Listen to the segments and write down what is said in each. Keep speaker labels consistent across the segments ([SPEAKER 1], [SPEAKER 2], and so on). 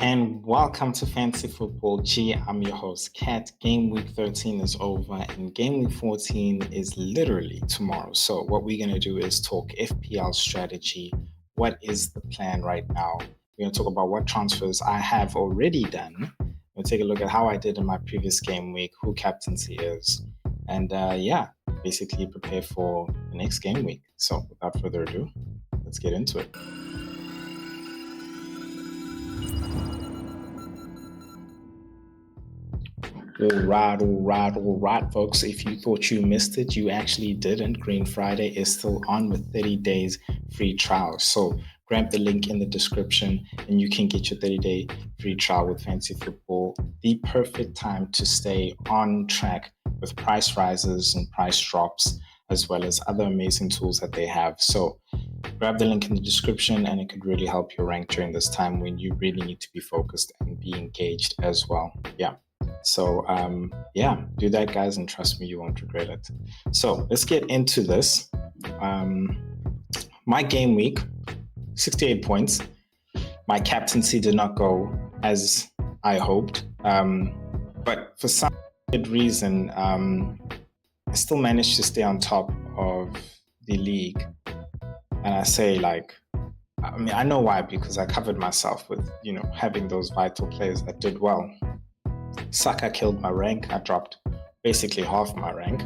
[SPEAKER 1] And welcome to Fantasy Football G. I'm your host, Kat. Game week 13 is over and game week 14 is literally tomorrow. So what we're going to do is talk FPL strategy. What is the plan right now? We're going to talk about what transfers I have already done. We'll take a look at how I did in my previous game week, who captaincy is, and basically prepare for the next game week. So without further ado, let's get into it. All right, folks. If you thought you missed it, you actually didn't. Green Friday is still on with 30 days free trial. So grab the link in the description and you can get your 30-day free trial with Fantasy Football. The perfect time to stay on track with price rises and price drops, as well as other amazing tools that they have. So grab the link in the description and it could really help your rank during this time when you really need to be focused and be engaged as well. So do that, guys, and trust me, you won't regret it. So let's get into this. My game week, 68 points. My captaincy did not go as I hoped, but for some good reason, I still managed to stay on top of the league. And I say, I know why, because I covered myself with, having those vital players that did well. Saka killed my rank. I dropped basically half my rank,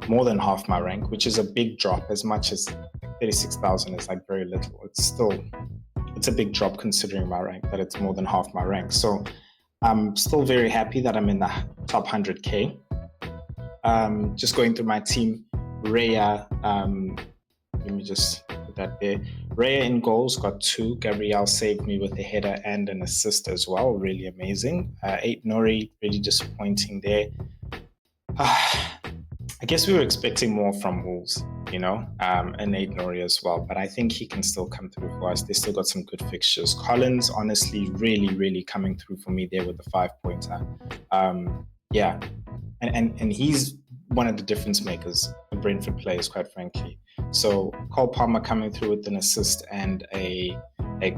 [SPEAKER 1] more than half my rank, which is a big drop. As much as 36,000 is very little, it's a big drop considering my rank, that it's more than half my rank. So I'm still very happy that I'm in the top 100k. Just going through my team, Raya, let me just put that there. Raya in goals, got 2. Gabriel saved me with a header and an assist as well. Really amazing. 8 Nori, really disappointing there. I guess we were expecting more from Wolves, and 8 Nori as well. But I think he can still come through for us. They still got some good fixtures. Collins, honestly, really, really coming through for me there with the 5-pointer. And he's one of the difference makers, the Brentford players, quite frankly. So Cole Palmer coming through with an assist and a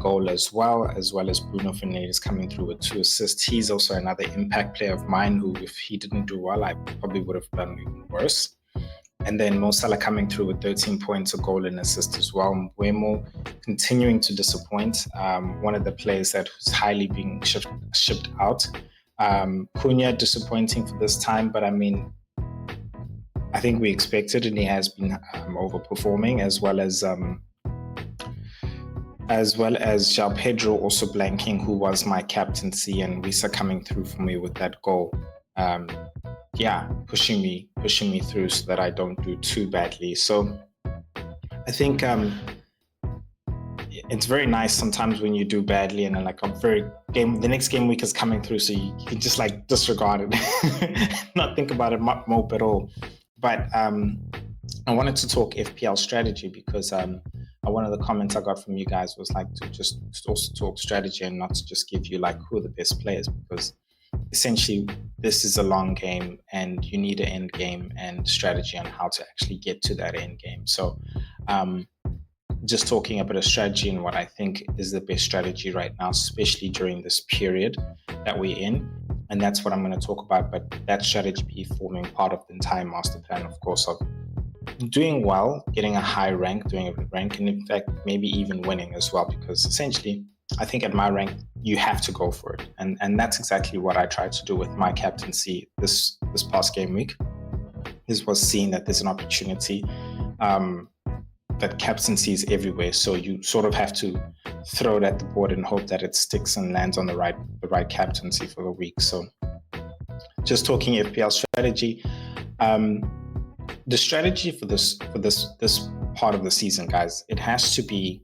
[SPEAKER 1] goal as well as Bruno Fernandes coming through with 2 assists. He's also another impact player of mine who, if he didn't do well, I probably would have done even worse. And then Mo Salah coming through with 13 points, a goal and assist as well. Mbeumo continuing to disappoint, one of the players that was highly being shipped out. Cunha disappointing for this time, but I think we expected, and he has been overperforming, as well as João Pedro also blanking, who was my captaincy, and Wisa coming through for me with that goal. Pushing me through so that I don't do too badly. So I think it's very nice sometimes when you do badly and then the next game week is coming through, so you can just disregard it, not think about it mope at all. But I wanted to talk FPL strategy because one of the comments I got from you guys was to just also talk strategy and not to just give you who are the best players, because essentially this is a long game and you need an end game and strategy on how to actually get to that end game. So just talking a bit of strategy and what I think is the best strategy right now, especially during this period that we're in. And that's what I'm going to talk about. But that strategy be forming part of the entire master plan, of course, of doing well, getting a high rank, doing a rank, and in fact, maybe even winning as well. Because essentially, I think at my rank, you have to go for it. And that's exactly what I tried to do with my captaincy this past game week. Was seeing that there's an opportunity, that captaincy is everywhere. So you sort of have to throw it at the board and hope that it sticks and lands on the right captaincy for the week. So just talking FPL strategy, the strategy for this part of the season, guys, it has to be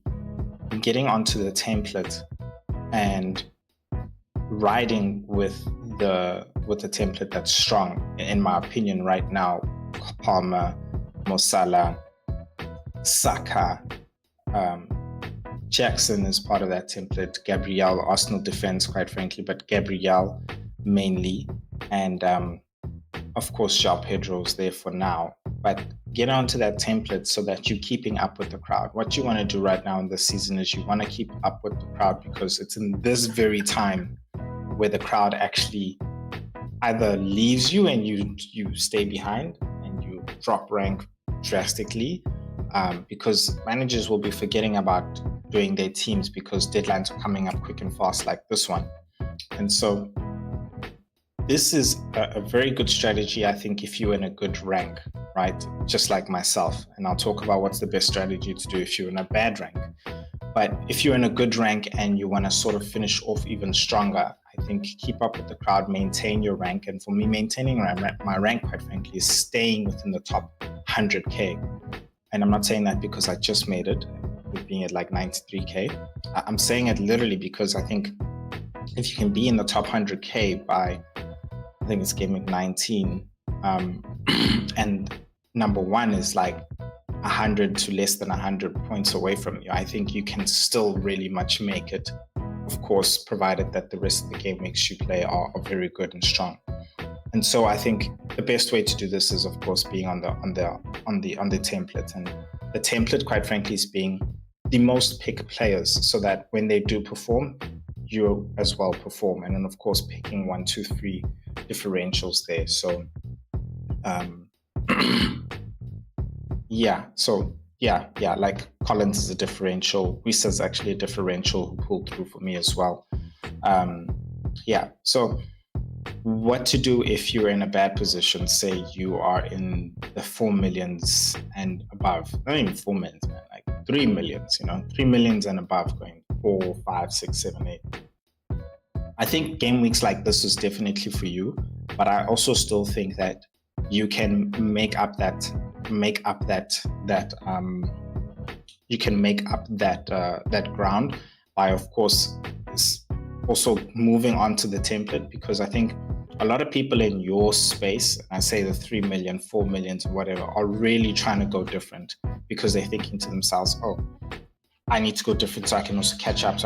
[SPEAKER 1] getting onto the template and riding with the template that's strong. In my opinion, right now, Palmer, Mo Salah, Saka, Jackson is part of that template. Gabriel, Arsenal defense, quite frankly, but Gabriel mainly, and of course João Pedro's there for now. but get onto that template so that you're keeping up with the crowd. What you want to do right now in this season is you want to keep up with the crowd, because it's in this very time where the crowd actually either leaves you and you stay behind and you drop rank drastically, because managers will be forgetting about doing their teams because deadlines are coming up quick and fast like this one. And so this is a very good strategy, I think, if you're in a good rank, right? Just like myself. And I'll talk about what's the best strategy to do if you're in a bad rank. But if you're in a good rank and you want to sort of finish off even stronger, I think keep up with the crowd, maintain your rank. And for me, maintaining my rank, quite frankly, is staying within the top 100K. And I'm not saying that because I just made it, with being at like 93K. I'm saying it literally because I think if you can be in the top 100K by, I think it's Gameweek 19, and number one is like 100 to less than 100 points away from you, I think you can still really much make it. Of course, provided that the rest of the game weeks you play are very good and strong. And so I think the best way to do this is, of course, being on the template. And the template, quite frankly, is being the most pick players, so that when they do perform, you as well perform. And then, of course, picking 1, 2, 3 differentials there. So like Collins is a differential. Wisa's actually a differential who pulled through for me as well. So what to do if you're in a bad position, say you are in the 4 millions and above, not even 4 millions, man, like 3 millions, 3 millions and above, going 4, 5, 6, 7, 8. I think game weeks like this is definitely for you, but I also still think that you can make up that ground by, of course, also moving on to the template, because I think a lot of people in your space, I say the 3 million, 4 million, whatever, are really trying to go different because they're thinking to themselves, oh, I need to go different so I can also catch up,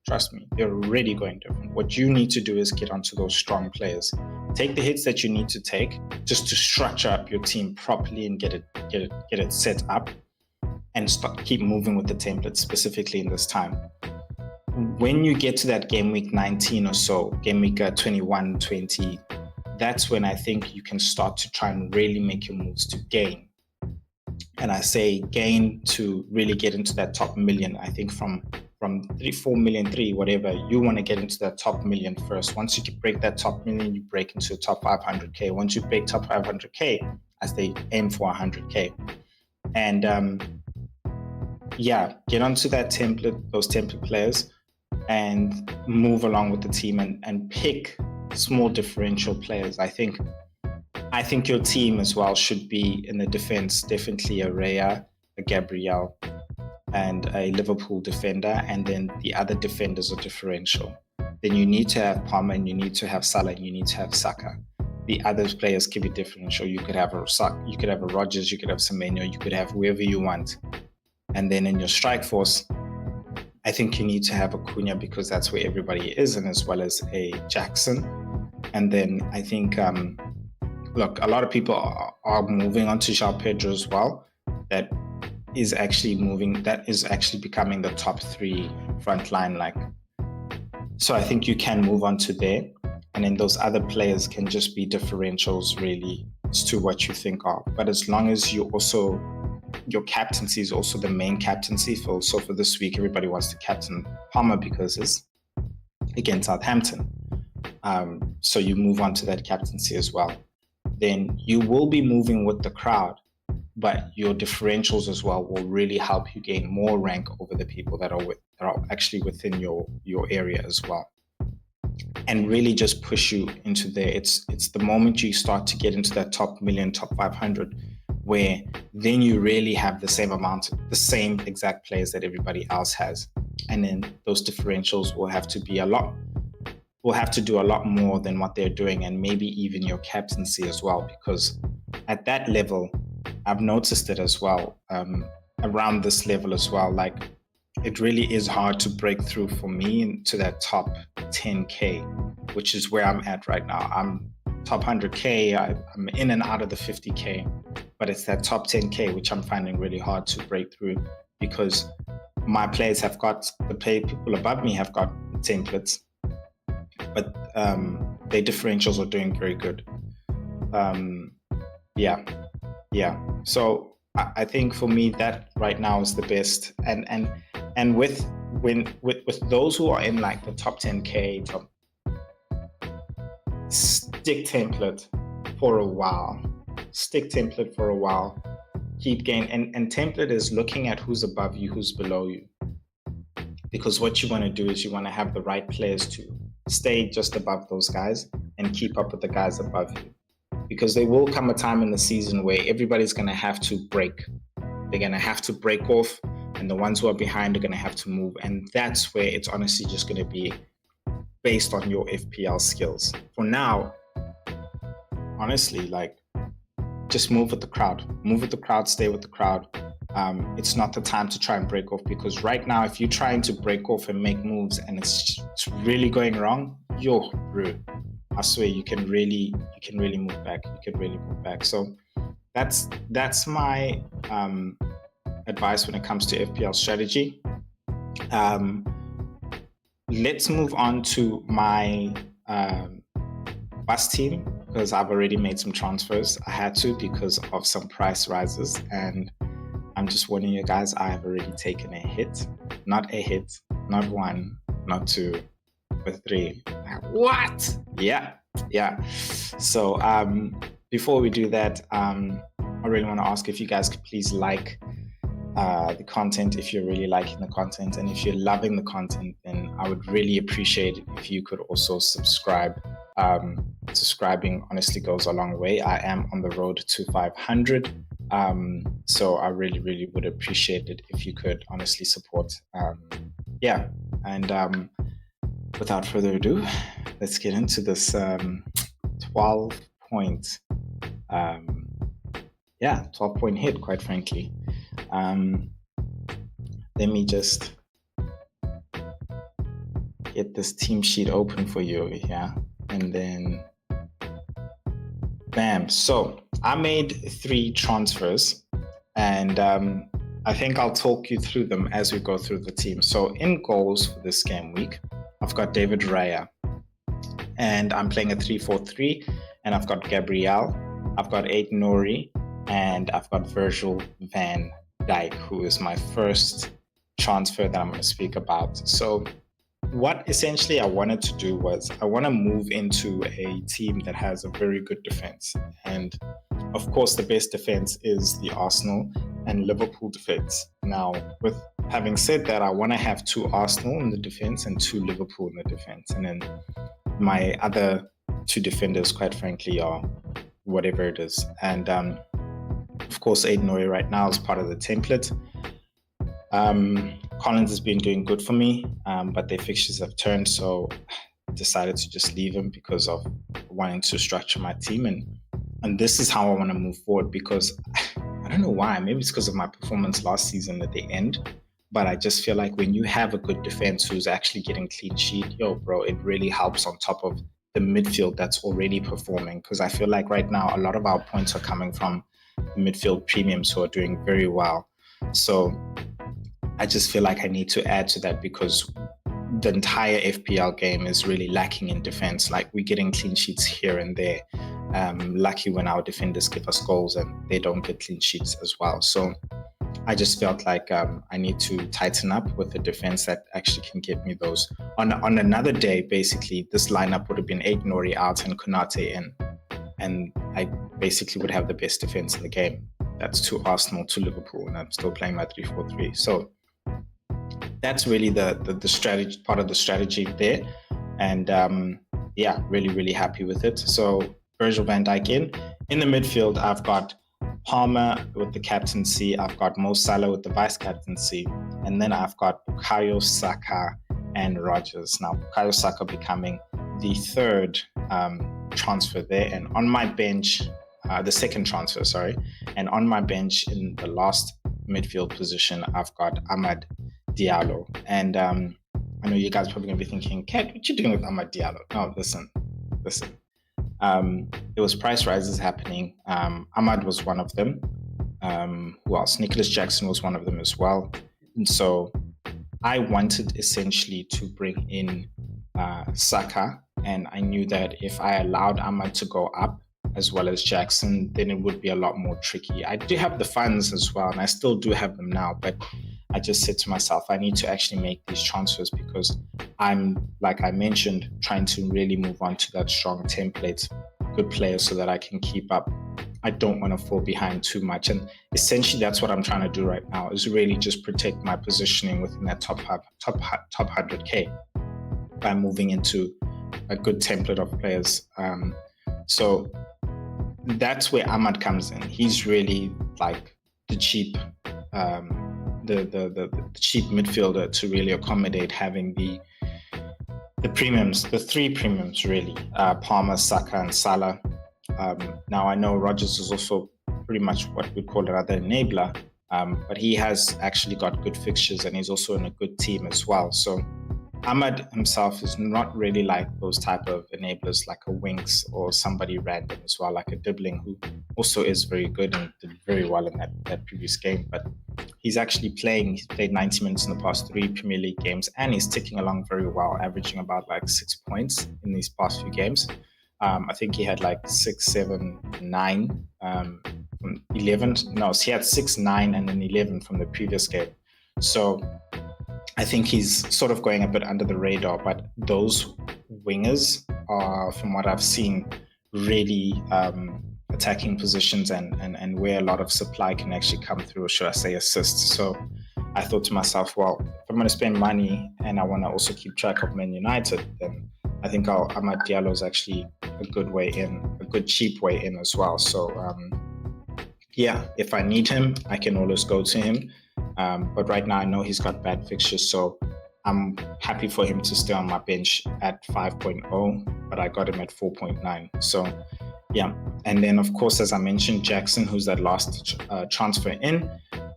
[SPEAKER 1] Trust me, you're already going different. What you need to do is get onto those strong players. Take the hits that you need to take just to structure up your team properly and get it set up, and keep moving with the template, specifically in this time. When you get to that game week 19 or so, game week 21, 20, that's when I think you can start to try and really make your moves to gain. And I say gain to really get into that top million. I think from 3, 4 million, 3, whatever, you want to get into that top million first. Once you break that top million, you break into top 500K. Once you break top 500K, as they aim for 100K. And get onto that template, those template players, and move along with the team and pick small differential players. I think your team as well should be in the defense, definitely a Raya, a Gabriel, and a Liverpool defender, and then the other defenders are differential. Then you need to have Palmer, and you need to have Salah, and you need to have Saka. The other players can be differential. You could have a Rodgers, you could have Semenyo, you could have whoever you want. And then in your strike force, I think you need to have a Cunha, because that's where everybody is, and as well as a Jackson. And then I think, look, a lot of people are moving on to João Pedro as well. That is actually becoming the top 3 front line. So I think you can move on to there. And then those other players can just be differentials, really, as to what you think are. But as long as your captaincy is also the main captaincy. So for this week, everybody wants to captain Palmer because it's against Southampton. So you move on to that captaincy as well. Then you will be moving with the crowd, but your differentials as well will really help you gain more rank over the people that are actually within your area as well, and really just push you into there. It's the moment you start to get into that top million, top 500, where then you really have the same exact players that everybody else has, and then those differentials will have to do a lot more than what they're doing, and maybe even your captaincy as well, because at that level, I've noticed it as well, around this level as well, like it really is hard to break through for me into that top 10K, which is where I'm at right now. I'm top 100K, I'm in and out of the 50K, but it's that top 10K, which I'm finding really hard to break through, because my players have got, people above me have got templates, but their differentials are doing very good. So I think for me that right now is the best, and with those who are in like the top 10K, stick template for a while, keep going, and template is looking at who's above you, who's below you, because what you want to do is you want to have the right players to stay just above those guys and keep up with the guys above you, because there will come a time in the season where everybody's going to have to break. They're going to have to break off, and the ones who are behind are going to have to move, and that's where it's honestly just going to be based on your FPL skills. For now, honestly, like, just move with the crowd, stay with the crowd. It's not the time to try and break off, because right now, if you're trying to break off and make moves and it's really going wrong, bro, I swear you can really move back. So that's my advice when it comes to FPL strategy. Let's move on to my bus team, because I've already made some transfers. I had to because of some price rises, and I'm just warning you guys, I have already taken a hit. Not not one, not two, but three. What? Yeah. So before we do that, I really want to ask if you guys could please like the content if you're really liking the content, and if you're loving the content, then I would really appreciate it if you could also subscribe. Subscribing honestly goes a long way. I am on the road to 500, so I really would appreciate it if you could honestly support. Without further ado, let's get into this 12-point hit, quite frankly. Let me just get this team sheet open for you over here, and then bam. So I made 3 transfers, and I think I'll talk you through them as we go through the team. So in goals for this game week, I've got David Raya, and I'm playing a 3-4-3, and I've got Gabriel, I've got Aid Nori, and I've got Virgil van Dijk, who is my first transfer that I'm going to speak about. So what essentially I wanted to do was I want to move into a team that has a very good defense. And of course, the best defense is the Arsenal and Liverpool defense. Now, with having said that, I want to have 2 Arsenal in the defense and 2 Liverpool in the defense. And then my other 2 defenders, quite frankly, are whatever it is. And of course, Aid Nori right now is part of the template. Collins has been doing good for me, but their fixtures have turned, so I decided to just leave him because of wanting to structure my team. And this is how I want to move forward, because I don't know why. Maybe it's because of my performance last season at the end, but I just feel like when you have a good defense who's actually getting clean sheet, it really helps on top of the midfield that's already performing. Because I feel like right now, a lot of our points are coming from the midfield premiums who are doing very well. So I just feel like I need to add to that, because the entire FPL game is really lacking in defense. Like, we're getting clean sheets here and there. Lucky when our defenders give us goals and they don't get clean sheets as well. So I just felt like I need to tighten up with the defense that actually can get me those. On another day, basically, this lineup would have been Aid Nori out and Konate in, and I basically would have the best defense in the game. That's 2 Arsenal, 2 Liverpool, and I'm still playing my 3-4-3. So that's really the strategy, part of the strategy there. And really happy with it. So Virgil van Dijk in the midfield, I've got Palmer with the captaincy, I've got Mo Salah with the vice captaincy, and then I've got Bukayo Saka and Rodgers. Now, Bukayo Saka becoming the 3rd transfer there, and on my bench, the 2nd transfer, sorry, and on my bench in the last midfield position, I've got Amad Diallo. And I know you guys are probably going to be thinking, Kat, what you doing with Amad Diallo? No, listen. there was price rises happening. Ahmad was one of them. Who else? Nicholas Jackson was one of them as well. And so I wanted essentially to bring in Saka, and I knew that if I allowed Ahmad to go up as well as Jackson, then it would be a lot more tricky. I do have the funds as well, and I still do have them now, but I just said to myself, I need to actually make these transfers because I'm, like I mentioned, trying to really move on to that strong template, good players so that I can keep up. I don't want to fall behind too much. And essentially that's what I'm trying to do right now, is really just protect my positioning within that top 100K by moving into a good template of players. So that's where Ahmad comes in. He's really like the cheap the cheap midfielder to really accommodate having the premiums, the three premiums really, Palmer, Saka and Salah. Now I know Rodgers is also pretty much what we'd call another enabler, but he has actually got good fixtures and he's also in a good team as well. So Ahmad himself is not really like those type of enablers like a Winks or somebody random as well, like a Dibbling, who also is very good and did very well in that previous game. But he's played 90 minutes in the past 3 Premier League games and he's ticking along very well, averaging about like 6 points in these past few games. I think he had like 6, 7, 9 from 11. No, so he had 6, 9 and then 11 from the previous game. So I think he's sort of going a bit under the radar, but those wingers are, from what I've seen, really attacking positions and where a lot of supply can actually come through, or should I say assists. So I thought to myself, well, if I'm going to spend money and I want to also keep track of Man United, then I think Amad Diallo is actually a good way in, a good cheap way in as well. So yeah, if I need him, I can always go to him. But right now I know he's got bad fixtures, so I'm happy for him to stay on my bench at 5.0, but I got him at 4.9. So yeah, and then of course, as I mentioned, Jackson, who's that last transfer in,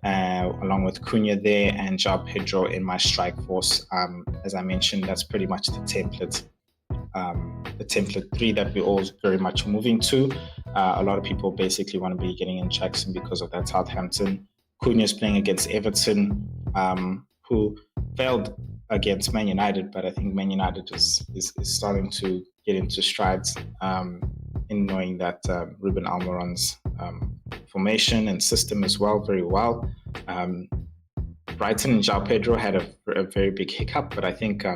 [SPEAKER 1] along with Cunha there and João Pedro in my strike force. As I mentioned, that's pretty much the template 3 that we're all very much moving to. A lot of people basically want to be getting in Jackson because of that Southampton. Cunha is playing against Everton, who failed against Man United, but I think Man United is starting to get into strides in knowing that Ruben Almiron's formation and system as well very well. Brighton and João Pedro had a very big hiccup, but I think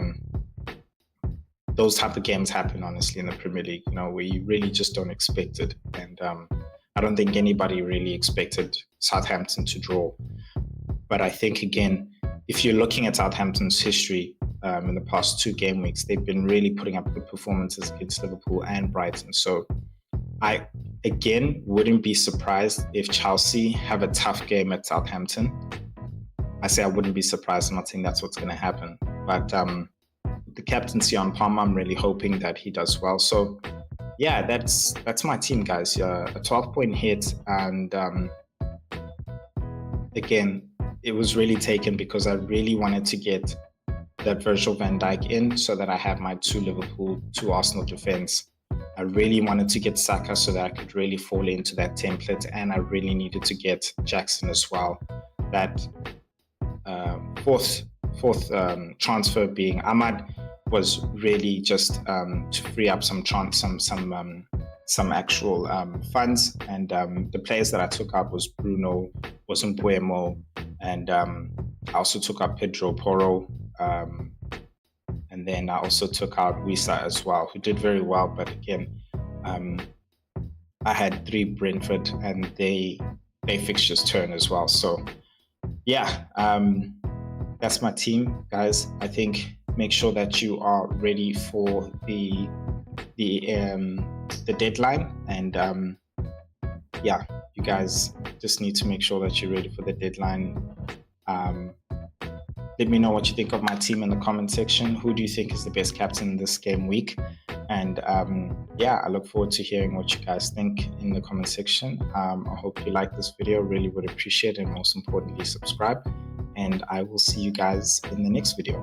[SPEAKER 1] those type of games happen, honestly, in the Premier League, where you really just don't expect it. And I don't think anybody really expected Southampton to draw. But I think, again, if you're looking at Southampton's history in the past 2 game weeks, they've been really putting up good performances against Liverpool and Brighton. So I, again, wouldn't be surprised if Chelsea have a tough game at Southampton. I say I wouldn't be surprised. I'm not saying that's what's going to happen. But the captaincy on Palmer, I'm really hoping that he does well. So yeah, that's my team, guys. A 12-point hit, and again, it was really taken because I really wanted to get that Virgil van Dijk in so that I have my 2 Liverpool, 2 Arsenal defense. I really wanted to get Saka so that I could really fall into that template, and I really needed to get Jackson as well. That fourth transfer being Ahmad was really just to free up some actual funds, and the players that I took out was Bruno, was Mbuemo, and I also took out Pedro Porro, and then I also took out Wisa as well, who did very well, but again, I had 3 Brentford and they fixtures turn as well. So yeah, that's my team, guys. I think make sure that you are ready for the deadline, and yeah, you guys just need to make sure that you're ready for the deadline. Let me know what you think of my team in the comment section. Who do you think is the best captain in this game week? And yeah, I look forward to hearing what you guys think in the comment section. I hope you like this video, really would appreciate it, and most importantly, subscribe. And I will see you guys in the next video.